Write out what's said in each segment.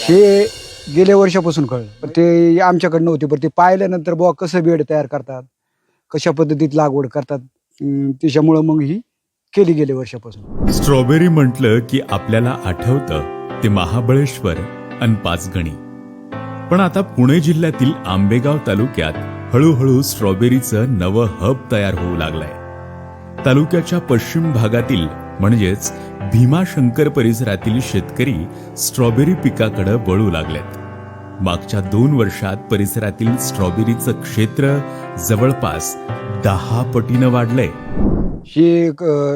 हे गेल्या वर्षापासून कळलं, पण ते आमच्याकडे नव्हते. पण ते पाहिल्यानंतर बुवा कसं बेड तयार करतात, कशा पद्धतीत लागवड करतात, त्याच्यामुळं मग ही केली गेल्या वर्षापासून. स्ट्रॉबेरी म्हटलं की आपल्याला आठवतं ते महाबळेश्वर अन पाचगणी. पण आता पुणे जिल्ह्यातील आंबेगाव तालुक्यात हळूहळू स्ट्रॉबेरीचं नवं हब तयार होऊ लागलंय. तालुक्याच्या पश्चिम भागातील म्हणजेच भीमाशंकर परिसरातील शेतकरी स्ट्रॉबेरी पिकाकडे वळू लागलेत. मागच्या 2 वर्षात परिसरातील स्ट्रॉबेरीचं क्षेत्र जवळपास 10 पटीनं वाढलंय. ही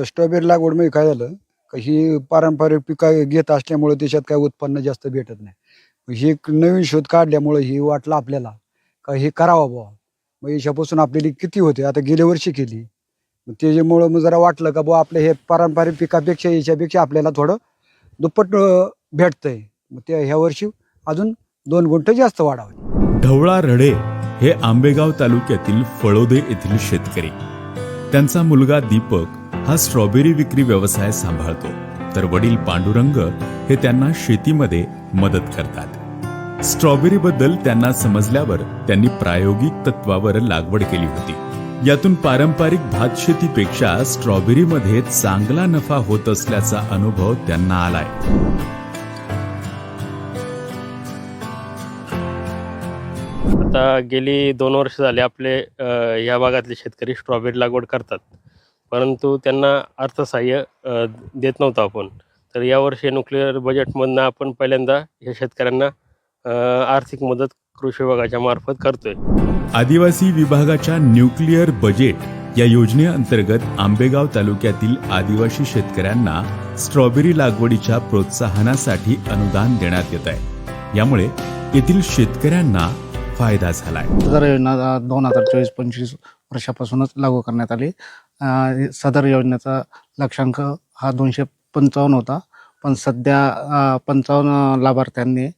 स्ट्रॉबेरी लागवड म्हणजे काय झालं, ही पारंपरिक पिकं घेत असल्यामुळे त्याच्यात काय उत्पन्न जास्त भेटत नाही. ही एक नवीन शोध काढल्यामुळे ही वाटलं आपल्याला का हे करावं बुवा. मग याच्यापासून आपल्याला किती होते, आता गेल्या वर्षी केली. मग त्याच्यामुळं मग जरा वाटलं का बुवा आपल्या हे पारंपरिक पिकापेक्षा याच्यापेक्षा आपल्याला थोडं दुप्पट भेटतंय. मग ते ह्या वर्षी अजून 2 गुंठ जास्त वाढावं. ढवळा रडे हे आंबेगाव तालुक्यातील फळोदे येथील शेतकरी. त्यांचा मुलगा दीपक हा स्ट्रॉबेरी विक्री व्यवसाय सांभाळतो, तर वडील पांडुरंग हे त्यांना शेतीमध्ये मदत करतात. स्ट्रॉबेरी बद्दल त्यांना समजल्यावर त्यांनी प्रायोगिक तत्वावर लागवड केली होती. यातून पारंपरिक भात शेतीपेक्षा स्ट्रॉबेरीमध्ये चांगला नफा होत असल्याचा अनुभव त्यांना आलाय. आता गेली 2 वर्ष झाले आपले या भागातले शेतकरी स्ट्रॉबेरी लागवड करतात, परंतु त्यांना अर्थसहाय्य देत नव्हतो आपण. तर यावर्षी न्यूक्लिअर बजेटमधनं आपण पहिल्यांदा या शेतकऱ्यांना आर्थिक मदत कृषी विभागाच्या मार्फत करतोय. आदिवासी विभागाच्या न्यूक्लिअर बजेट या योजनेअंतर्गत आंबेगाव तालुक्यातील आदिवासी शेतकऱ्यांना स्ट्रॉबेरी लागवडीच्या प्रोत्साहनासाठी अनुदान देण्यात येत आहे. यामुळे येथील शेतकऱ्यांना फायदा झालाय. सदर योजना 2024-25 वर्षापासूनच लागू करण्यात आली. सदर योजनेचा लक्षांक हा 255 होता, पण सध्या 55 लाभार्थ्यांनी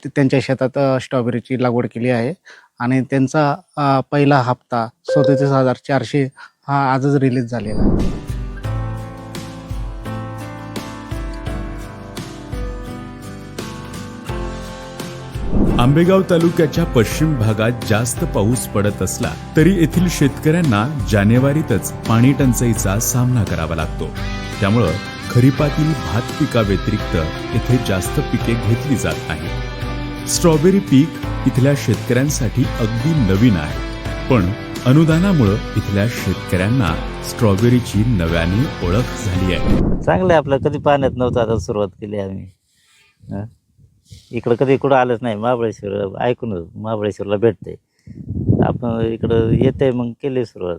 त्यांच्या शेतात स्ट्रॉबेरीची लागवड केली आहे आणि त्यांचा पहिला हप्ता 37,400 हा आजच रिलीज झालेला आहे. आंबेगाव तालुक्याच्या पश्चिम भागात जास्त पाऊस पडत असला तरी येथील शेतकऱ्यांना जानेवारीतच पाणी टंचाईचा सामना करावा लागतो. त्यामुळं खरीपातील भात पिकाव्यतिरिक्त येथे जास्त पिके घेतली जात नाही. स्ट्रॉबेरी पीक इथल्या शेतकऱ्यांसाठी अगदी नवीन आहे, पण अनुदानामुळे इथल्या शेतकऱ्यांना स्ट्रॉबेरीची नव्याने ओळख झाली आहे. चांगलं आहे आपलं. कधी पाण्यात नव्हतं, आता सुरुवात केली आम्ही. इकडं कधी कुठं आलंच नाही. महाबळेश्वर ऐकूनच महाबळेश्वरला भेटते, आपण इकडं येते, मग केली सुरुवात.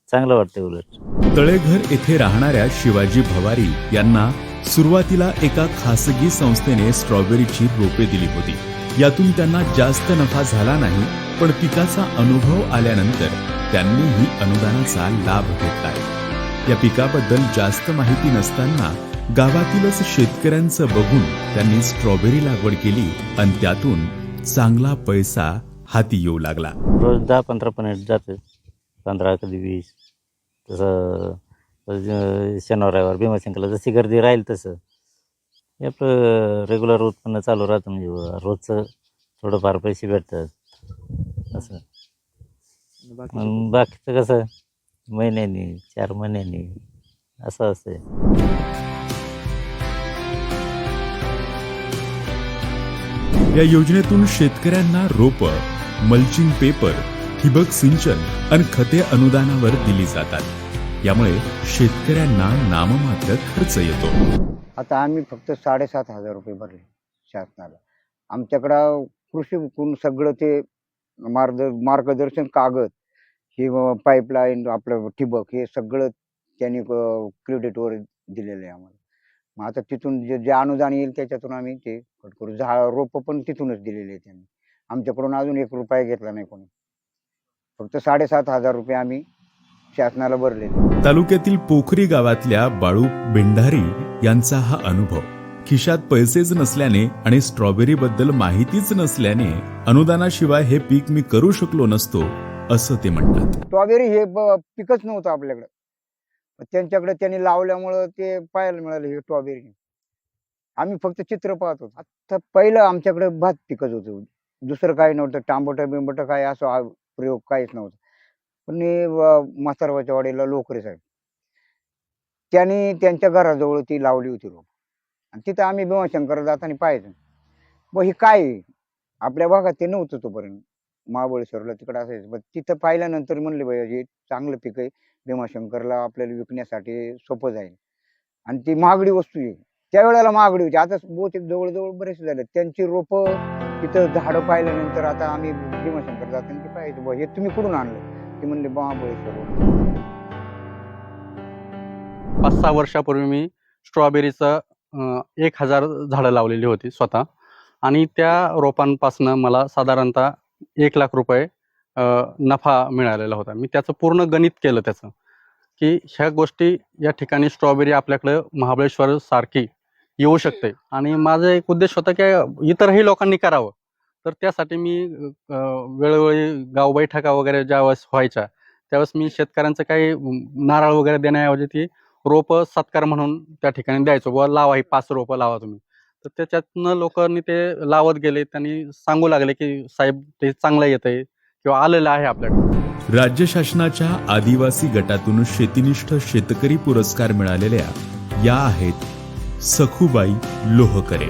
चांगलं वाटतंय उलट. तळेघर येथे राहणाऱ्या शिवाजी भवारी यांना सुरुवातीला एका खासगी संस्थेने स्ट्रॉबेरीची रोपे दिली होती. यातून त्यांना जास्त नफा झाला नाही, पण पिकाचा अनुभव आल्यानंतर त्यांनीही अनुदानाचा लाभ घेतलाय. या पिकाबद्दल जास्त माहिती नसताना गावातीलच शेतकऱ्यांचं बघून त्यांनी स्ट्रॉबेरी लागवड केली आणि त्यातून चांगला पैसा हाती येऊ लागला. रोज 10-15 पनेट जाते, 15 कधी 20. तसं शनिवार रविवार भीमाशंकरला जशी गर्दी राहील तसं हे आपलं रेग्युलर उत्पन्न चालू राहतं. म्हणजे रोजचं थोडंफार पैसे भेटतात असं. मग बाकीचं कसं महिन्यानी 4 महिन्यांनी असं असते. या योजनेतून शेतकऱ्यांना रोप, मल्चिंग पेपर, ठिबक सिंचन आणि खते अनुदानावर दिली जातात. यामुळे शेतकऱ्यांना नाममात्र खर्च येतो. आता आम्ही फक्त 7,500 रुपये भरले शासनाला. आमच्याकडं कृषी सगळं ते मार्गदर्शन कागद, हे पाईपलाईन, आपलं ठिबक, हे सगळं त्यांनी क्रेडिटवर दिलेलं आहे आम्हाला. मग आता तिथून जे अनुदान येईल त्याच्यातून आम्ही ते कट करू. रोपं पण तिथूनच दिलेले आहे त्यांनी. आमच्याकडून अजून 1 रुपया घेतला नाही कोणी. फक्त 7,500 रुपये आम्ही शासनाला भरलेले. तालुक्यातील पोखरी गावातल्या बाळू बेंढारी यांचा हा अनुभव. खिशात पैसेच नसल्याने आणि स्ट्रॉबेरी बद्दल माहितीच नसल्याने अनुदानाशिवाय हे पीक मी करू शकलो नसतो असं ते म्हणतात. स्ट्रॉबेरी हे पिकच नव्हतं आपल्याकडं, त्यांच्याकडे त्यांनी लावल्यामुळं ते पाहायला मिळालं हे स्ट्रॉबेरी. आम्ही फक्त चित्र पाहत होतो. आता पहिलं आमच्याकडे भात पिकत होतं, दुसरं काही नव्हतं. टांबोटं बिंबोटं काय असं प्रयोग काहीच नव्हता. पण म्हातारवाच्या वाडीला लोकरे साहेब, त्यांनी त्यांच्या घराजवळ ती लावली होती रोप, आणि तिथं आम्ही भीमाशंकर जाताना पाहायचं. हे काय आहे? आपल्या भागात ते नव्हतं तोपर्यंत. महाबळेश्वरला तिकडं असायचं, पण तिथं पाहिल्यानंतर म्हणले बाई हे चांगलं पीक आहे, भीमाशंकरला आपल्याला विकण्यासाठी सोपं जाईल, आणि ती महागडी वस्तू आहे. त्यावेळेला महागडी होती. आता बहुतेक जवळजवळ बरेचसे झाले त्यांची रोपं. तिथं झाडं पाहिल्यानंतर आता आम्ही भीमाशंकर जाताना ते पाहायचं, हे तुम्ही कुठून आणलं? ते म्हणले महाबळेश्वर. 5-6 वर्षापूर्वी मी स्ट्रॉबेरीचं 1000 झाडं लावलेली होती स्वतः, आणि त्या रोपांपासनं मला साधारणतः 1 लाख रुपये नफा मिळालेला होता. मी त्याचं पूर्ण गणित केलं त्याचं, की ह्या गोष्टी या ठिकाणी स्ट्रॉबेरी आपल्याकडं महाबळेश्वर सारखी येऊ शकते, आणि माझा एक उद्देश होता की इतरही लोकांनी करावं. तर त्यासाठी मी वेळोवेळी गाव बैठका वगैरे ज्यावेळेस व्हायच्या त्यावेळेस मी शेतकऱ्यांचं काही नारळ वगैरे देण्याऐवजी ती रोपं सत्कार म्हणून त्या ठिकाणी द्यायचो, बुवा लावा, ही 5 रोपं लावा तुम्ही. तर त्याच्यातनं लोकांनी ते लावत गेले. त्यांनी सांगू लागले की साहेब ते चांगलं येतंय किंवा आलेलं आहे आपल्याकडे. राज्य शासनाच्या आदिवासी गटातून शेतीनिष्ठ शेतकरी पुरस्कार मिळालेल्या या आहेत सखूबाई लोहकरे.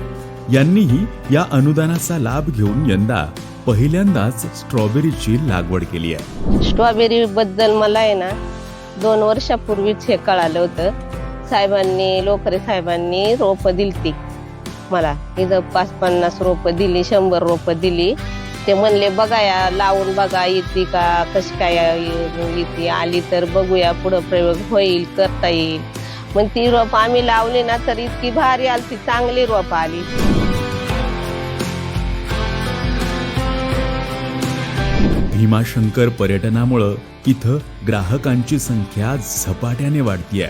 यांनीही या अनुदानाचा लाभ घेऊन यंदा पहिल्यांदाच स्ट्रॉबेरीची लागवड केली आहे. स्ट्रॉबेरी बद्दल मला आहे ना 2 वर्षापूर्वीच हे कळालं होतं. साहेबांनी, लोकरे साहेबांनी रोपं दिलती मला. इथं 550 रोपं दिली, 100 रोपं दिली. ते म्हणले बघा या लावून बघा, येते का, कशी काय येते, आली तर बघूया, पुढं प्रयोग होईल, करता येईल. मग ती रोप आम्ही लावली ना तर इतकी भारी आली, ती चांगली रोप आली. भीमाशंकर पर्यटनामुळं इथं ग्राहकांची संख्या झपाट्याने वाढतीये.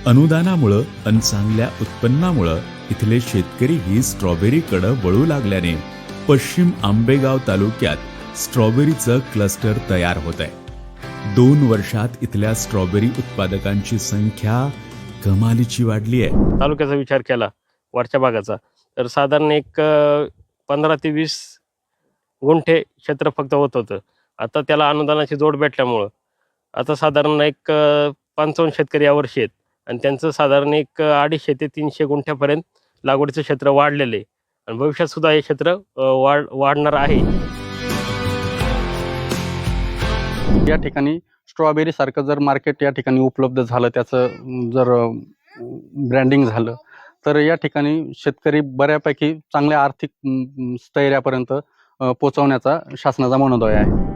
अनुदानामुळं आणि चांगल्या उत्पन्नामुळं इथले शेतकरी ही स्ट्रॉबेरीकडे वळू लागल्याने पश्चिम आंबेगाव तालुक्यात स्ट्रॉबेरीचं क्लस्टर तयार होत आहे. 2 वर्षात इथल्या स्ट्रॉबेरी उत्पादकांची संख्या कमालीची वाढली आहे. तालुक्याचा विचार केला वरच्या भागाचा तर साधारण एक 15 ते 20 गुंठे क्षेत्र फक्त होत होतं. आता त्याला अनुदानाची जोड भेटल्यामुळं आता साधारण एक 55 शेतकरी यावर्षी आहेत, आणि त्यांचं साधारण एक 250 ते 300 गुंठ्यापर्यंत लागवडीचं क्षेत्र वाढलेलं आहे, आणि भविष्यात सुद्धा हे क्षेत्र वाढणार आहे. या ठिकाणी स्ट्रॉबेरी सारखं जर मार्केट या ठिकाणी उपलब्ध झालं, त्याचं जर ब्रँडिंग झालं, तर या ठिकाणी शेतकरी बऱ्यापैकी चांगल्या आर्थिक स्थैर्यापर्यंत पोहोचवण्याचा शासनाचा मनोदय आहे.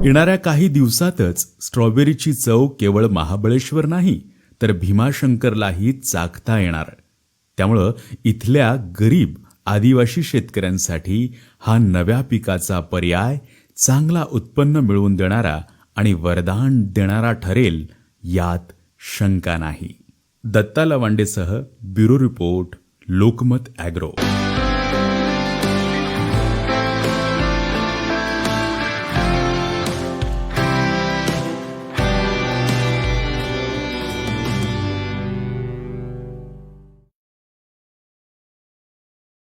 येणाऱ्या काही दिवसातच स्ट्रॉबेरीची चव केवळ महाबळेश्वर नाही तर भीमाशंकरलाही चाखता येणार. त्यामुळं इथल्या गरीब आदिवासी शेतकऱ्यांसाठी हा नव्या पिकाचा पर्याय चांगला उत्पन्न मिळवून देणारा आणि वरदान देणारा ठरेल यात शंका नाही. दत्ता लवांडेसह ब्युरो रिपोर्ट, लोकमत ॲग्रो.